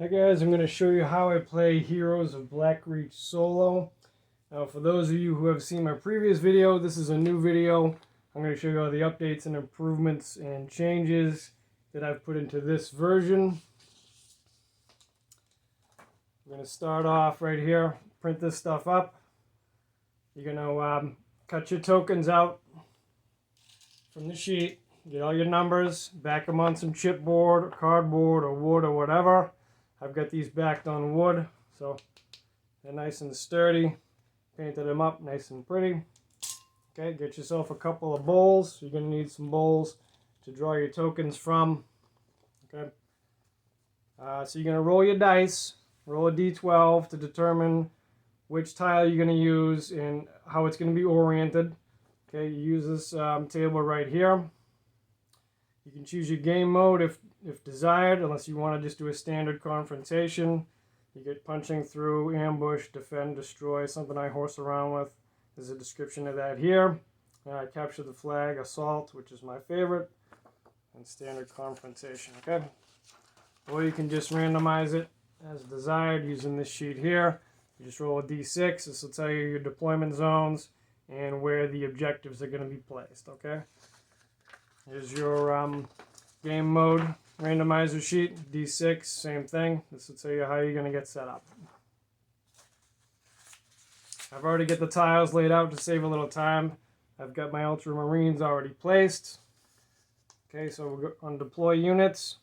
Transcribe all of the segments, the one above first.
Hi guys, I'm going to show you how I play Heroes of Black Reach solo. Now for those of you who have seen my previous video, this is a new video. I'm going to show you all the updates and improvements and changes that I've put into this version. We're going to start off right here, print this stuff up. You're going to cut your tokens out from the sheet, get all your numbers, back them on some chipboard or cardboard or wood or whatever. I've got these backed on wood, so they're nice and sturdy. Painted them up nice and pretty. Okay, get yourself a couple of bowls. You're going to need some bowls to draw your tokens from. Okay, so you're going to roll your dice, roll a d12 to determine which tile you're going to use and how it's going to be oriented. Okay, you use this table right here. You can choose your game mode if desired, unless you want to just do a standard confrontation. You get punching through, ambush, defend, destroy, something I horse around with. There's a description of that here. Capture the flag, assault, which is my favorite, and standard confrontation, okay? Or you can just randomize it as desired using this sheet here. You just roll a d6. This will tell you your deployment zones and where the objectives are going to be placed, okay? Here's your game mode randomizer sheet, D6, same thing. This will tell you how you're going to get set up. I've already got the tiles laid out to save a little time. I've got my Ultramarines already placed. Okay, so we're on deploy units.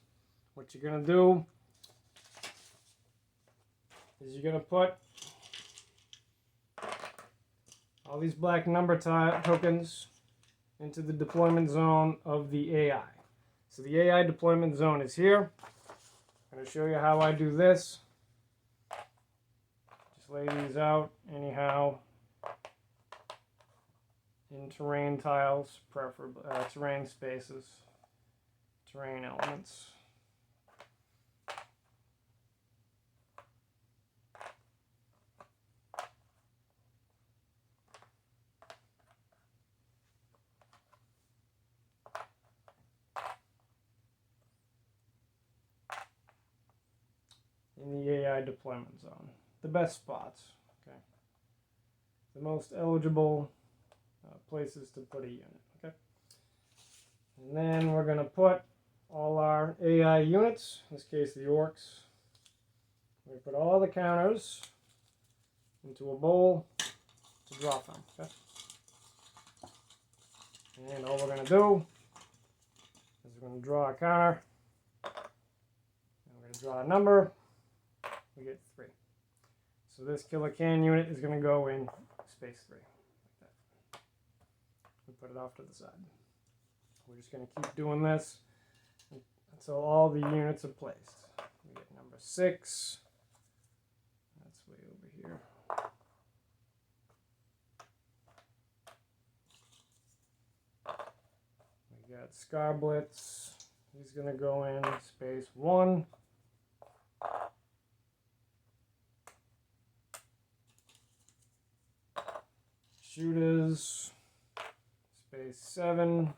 What you're going to do is you're going to put all these black number tokens into the deployment zone of the AI. So the AI deployment zone is here. I'm going to show you how I do this. Just lay these out anyhow in terrain tiles, preferably terrain spaces, terrain elements. In the AI deployment zone. The best spots, okay? The most eligible places to put a unit, okay? And then we're going to put all our AI units, in this case the orcs. We put all the counters into a bowl to draw from, okay? And all we're going to do is we're going to draw a counter. And we're going to draw a number. We get 3. So this killer can unit is going to go in space 3. Like that. We put it off to the side. We're just going to keep doing this until all the units are placed. We get number 6. That's way over here. We got Scarblitz. He's going to go in space 1. Shooters, space 7.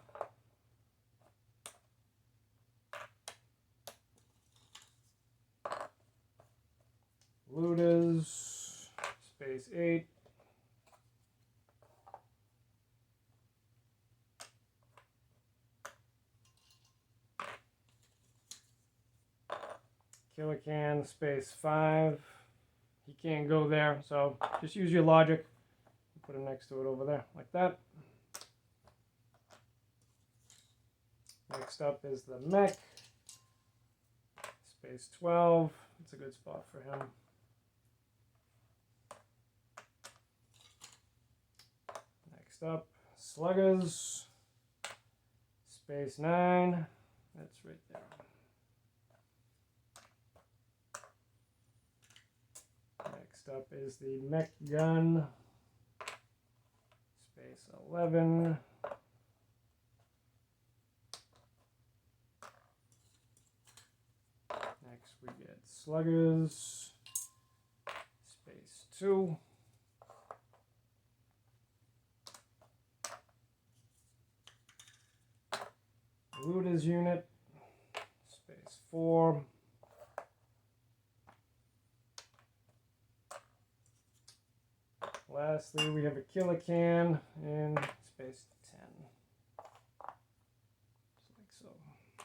Looters, space 8. Killer can, space 5. He can't go there, so just use your logic. Put it next to it over there, like that. Next up is the mech. Space 12. It's a good spot for him. Next up, sluggers. Space 9. That's right there. Next up is the mech gun. Space 11. Next we get sluggers. Space 2. Looters unit. Space 4. lastly, we have a kilocan and space 10. Just like so.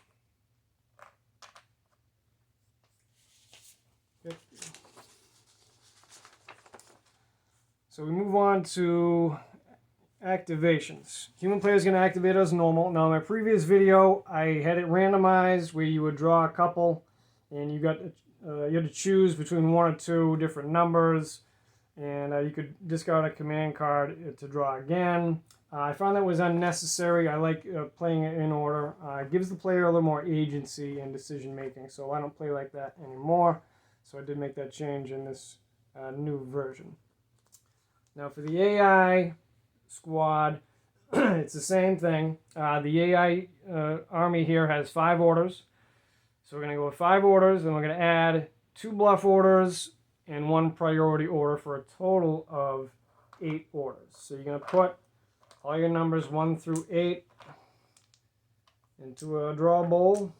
Good. So we move on to activations. Human player is going to activate as normal. Now in my previous video, I had it randomized where you would draw a couple and you had to choose between one or two different numbers, and you could discard a command card to draw again. I found that was unnecessary. I like playing it in order. It gives the player a little more agency and decision making, so I don't play like that anymore. So I did make that change in this new version. Now for the AI squad, it's the same thing. The AI army here has 5 orders. So we're going to go with 5 orders, and we're going to add 2 bluff orders and 1 priority order for a total of 8 orders. So you're going to put all your numbers 1 through 8 into a draw bowl.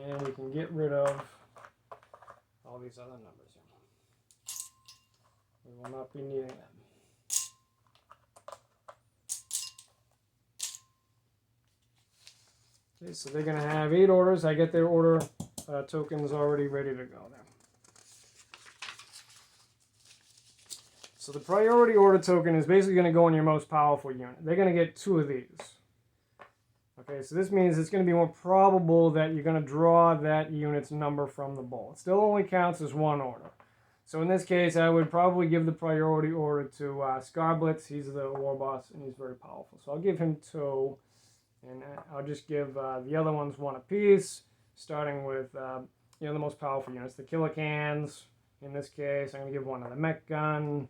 And we can get rid of all these other numbers here. We will not be needing them. Okay, so they're going to have 8 orders. I get their order tokens already ready to go there. So the priority order token is basically going to go in your most powerful unit. They're going to get 2 of these. Okay, so this means it's going to be more probable that you're going to draw that unit's number from the bowl. It still only counts as 1 order. So in this case, I would probably give the priority order to Scarblitz. He's the war boss, and he's very powerful. So I'll give him 2. And I'll just give the other ones 1 apiece, starting with the most powerful units, the kilocans. In this case, I'm going to give 1 to the mech gun.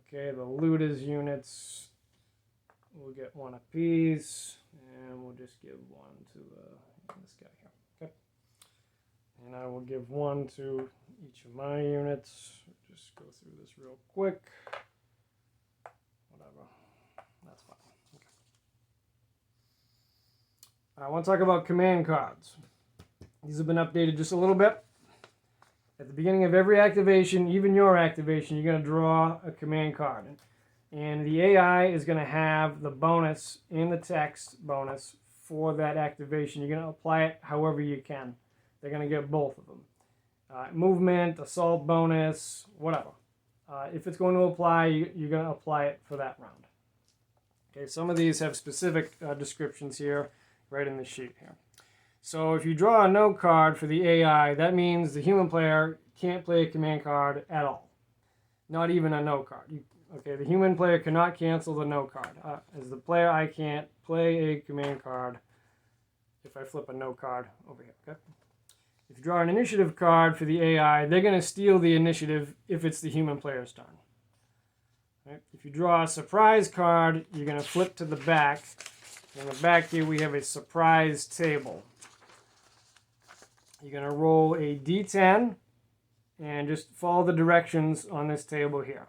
Okay, the looters units, we'll get 1 apiece, and we'll just give 1 to this guy here. Okay, and I will give 1 to each of my units. Just go through this real quick. Whatever, that's fine. I want to talk about command cards. These have been updated just a little bit. At the beginning of every activation, even your activation, you're going to draw a command card. And the AI is going to have the bonus in the text bonus for that activation. You're going to apply it however you can. They're going to get both of them. Movement, assault bonus, whatever. If it's going to apply, you're going to apply it for that round. Okay, some of these have specific descriptions here, right in the sheet here. So if you draw a no card for the AI, that means the human player can't play a command card at all. Not even a no card. Okay, the human player cannot cancel the no card. As the player, I can't play a command card if I flip a no card over here. Okay. If you draw an initiative card for the AI, they're going to steal the initiative if it's the human player's turn. Right? If you draw a surprise card, you're going to flip to the back. In the back here, we have a surprise table. You're going to roll a d10 and just follow the directions on this table here.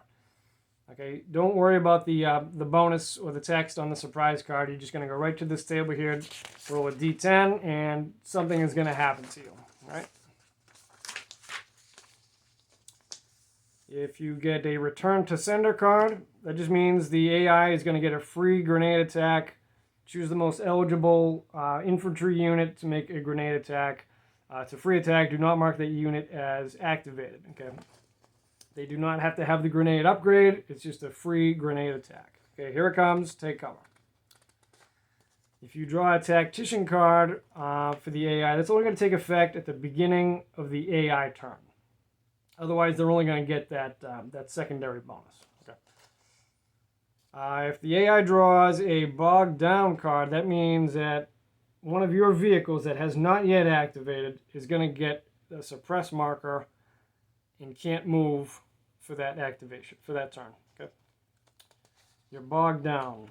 Okay, don't worry about the bonus or the text on the surprise card. You're just going to go right to this table here, roll a d10, and something is going to happen to you. Right? If you get a return to sender card, that just means the AI is going to get a free grenade attack. Choose the most eligible infantry unit to make a grenade attack. It's a free attack. Do not mark that unit as activated. Okay. They do not have to have the grenade upgrade. It's just a free grenade attack. Okay, here it comes. Take cover. If you draw a tactician card for the AI, that's only going to take effect at the beginning of the AI turn. Otherwise, they're only going to get that secondary bonus. Okay. If the AI draws a bogged down card, that means that one of your vehicles that has not yet activated is going to get a suppress marker and can't move for that activation, for that turn. Okay. You're bogged down.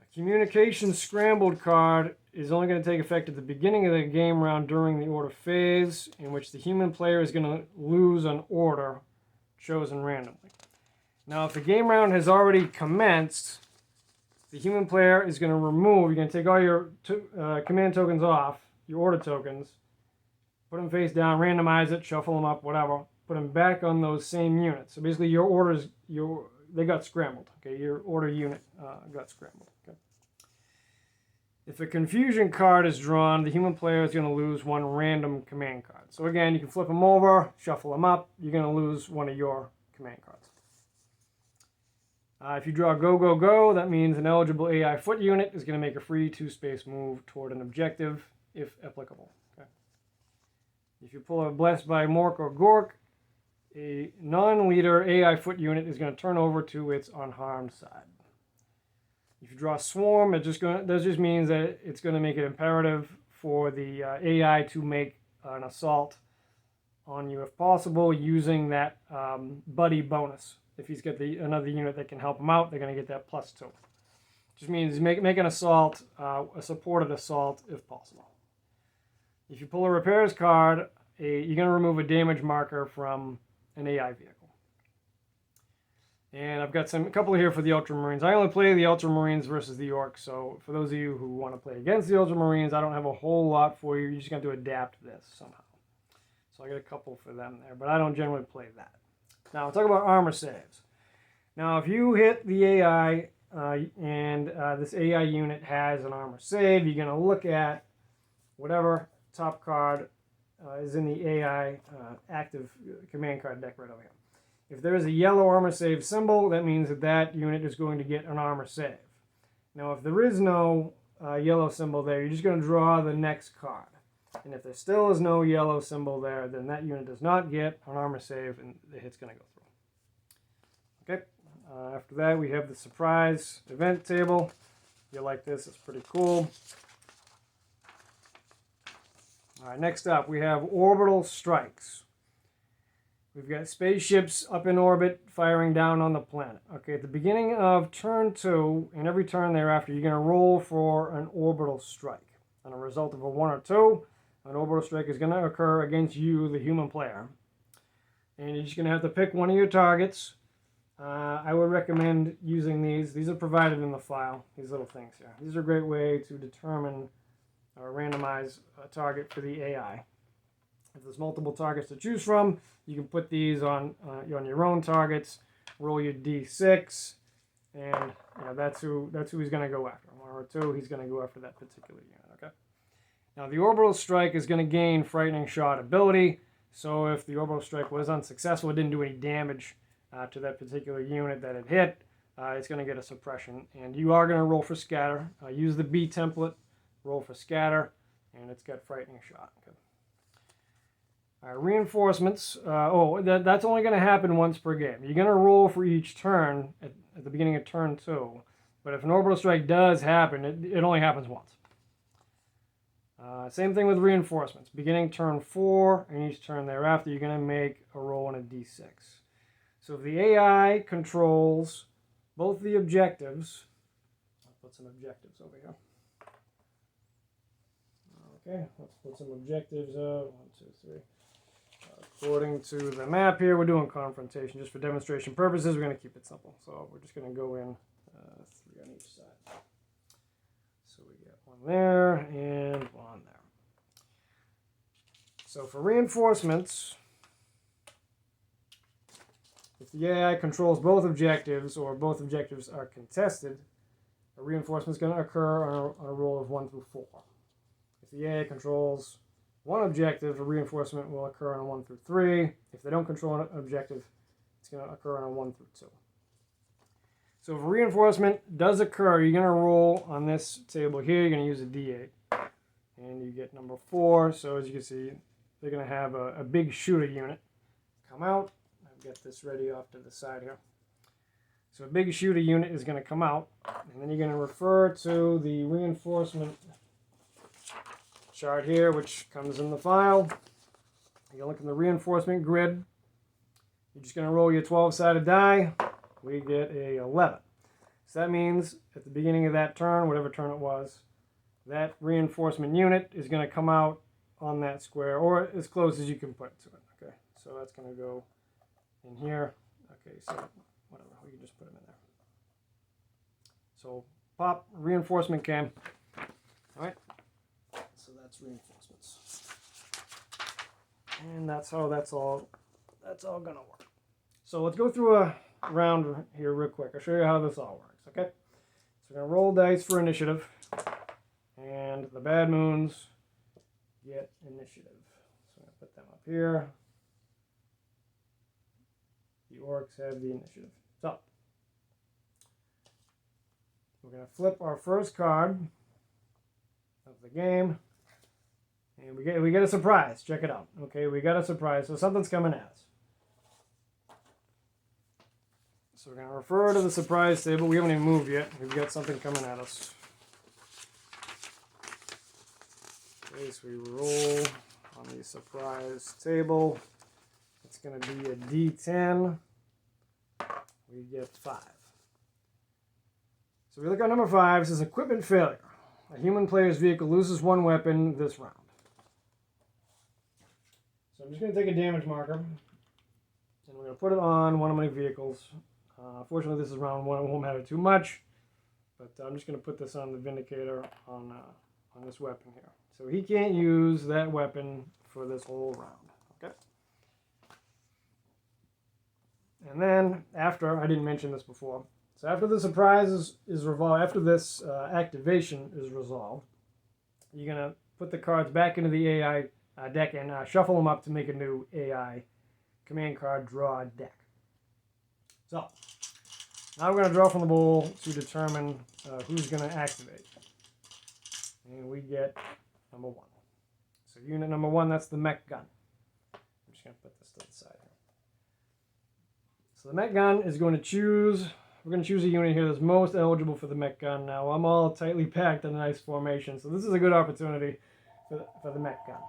A communication scrambled card is only going to take effect at the beginning of the game round during the order phase, in which the human player is going to lose an order chosen randomly. Now, if the game round has already commenced, the human player is going to remove, you're going to take all your command tokens off, your order tokens, put them face down, randomize it, shuffle them up, whatever. Put them back on those same units. So basically your orders, they got scrambled. Okay, your order unit got scrambled. Okay. If a confusion card is drawn, the human player is going to lose one random command card. So again, you can flip them over, shuffle them up. You're going to lose one of your command cards. If you draw go, go, go, that means an eligible AI foot unit is going to make a free 2-space move toward an objective, if applicable. Okay. If you pull a Blessed by Mork or Gork, a non-leader AI foot unit is going to turn over to its unharmed side. If you draw Swarm, that just means that it's going to make it imperative for the AI to make an assault on you if possible, using that buddy bonus. If he's got another unit that can help him out, they're going to get that +2. Just means make an assault, a supported assault if possible. If you pull a repairs card, you're going to remove a damage marker from an AI vehicle. And I've got a couple here for the Ultramarines. I only play the Ultramarines versus the Orcs, so for those of you who want to play against the Ultramarines, I don't have a whole lot for you. You're just going to adapt this somehow. So I got a couple for them there, but I don't generally play that. Now, I'll talk about armor saves. Now, if you hit the AI and this AI unit has an armor save, you're going to look at whatever top card is in the AI active command card deck right over here. If there is a yellow armor save symbol, that means that unit is going to get an armor save. Now, if there is no yellow symbol there, you're just going to draw the next card. And if there still is no yellow symbol there, then that unit does not get an armor save, and the hit's going to go through. Okay. After that, we have the surprise event table. If you like this, it's pretty cool. All right, next up, we have orbital strikes. We've got spaceships up in orbit firing down on the planet. Okay, at the beginning of turn 2, and every turn thereafter, you're going to roll for an orbital strike. On a result of a 1 or 2, an orbital strike is going to occur against you, the human player. And you're just going to have to pick one of your targets. I would recommend using these. These are provided in the file, these little things here. These are a great way to determine or randomize a target for the AI. If there's multiple targets to choose from, you can put these on your own targets, roll your d6, and that's who he's going to go after. 1 or 2, he's going to go after that particular unit. Okay. Now the orbital strike is going to gain frightening shot ability. So if the orbital strike was unsuccessful, it didn't do any damage to that particular unit that it hit, it's going to get a suppression. And you are going to roll for scatter. Use the B template, roll for scatter, and it's got frightening shot. Okay. All right, reinforcements. That's only going to happen once per game. You're going to roll for each turn at the beginning of turn 2. But if an orbital strike does happen, it only happens once. Same thing with reinforcements. Beginning turn 4 and each turn thereafter, you're going to make a roll on a d6. So if the AI controls both the objectives, I'll put some objectives over here. Okay, let's put some objectives up. 1, 2, 3. According to the map here, we're doing confrontation. Just for demonstration purposes, we're going to keep it simple. So we're just going to go in 3 on each side. So we get 1 there and 1 there. So for reinforcements, if the AI controls both objectives or both objectives are contested, a reinforcement is going to occur on a roll of 1 through 4. If the AI controls one objective, a reinforcement will occur on a 1 through 3. If they don't control an objective, it's going to occur on a 1 through 2. So if a reinforcement does occur, you're going to roll on this table here. You're going to use a D8. And you get number 4. So as you can see, they're going to have a big shooter unit come out. I've got this ready off to the side here. So a big shooter unit is going to come out. And then you're going to refer to the reinforcement chart here, which comes in the file. You look in the reinforcement grid. You're just going to roll your 12-sided die. We get a 11. So that means at the beginning of that turn, whatever turn it was, that reinforcement unit is going to come out on that square, or as close as you can put to it. Okay, so that's going to go in here. Okay, so whatever, we can just put them in there. So pop, reinforcement cam. All right. So that's reinforcements. And that's all gonna work. So let's go through a round here real quick. I'll show you how this all works, okay? So we're gonna roll dice for initiative. And the bad moons get initiative. So I'm gonna put them up here. The orcs have the initiative. So we're gonna flip our first card of the game. And we get a surprise. Check it out. Okay, we got a surprise. So something's coming at us. So we're going to refer to the surprise table. We haven't even moved yet. We've got something coming at us. Okay, so we roll on the surprise table. It's going to be a D10. We get 5. So we look at number 5. It says equipment failure. A human player's vehicle loses 1 weapon this round. So I'm just going to take a damage marker, and we're going to put it on one of my vehicles. Fortunately, this is round 1. It won't matter too much, but I'm just going to put this on the Vindicator on this weapon here. So he can't use that weapon for this whole round. Okay. And then after, I didn't mention this before, so after the surprise is resolved, after this activation is resolved, you're going to put the cards back into the AI deck and shuffle them up to make a new AI command card draw deck. So now we're going to draw from the bowl to determine who's going to activate. And we get number 1. So unit number 1, that's the mech gun. I'm just going to put this to the side here. So the mech gun is going to choose, we're going to choose a unit here that's most eligible for the mech gun. Now I'm all tightly packed in a nice formation, so this is a good opportunity for the mech gun.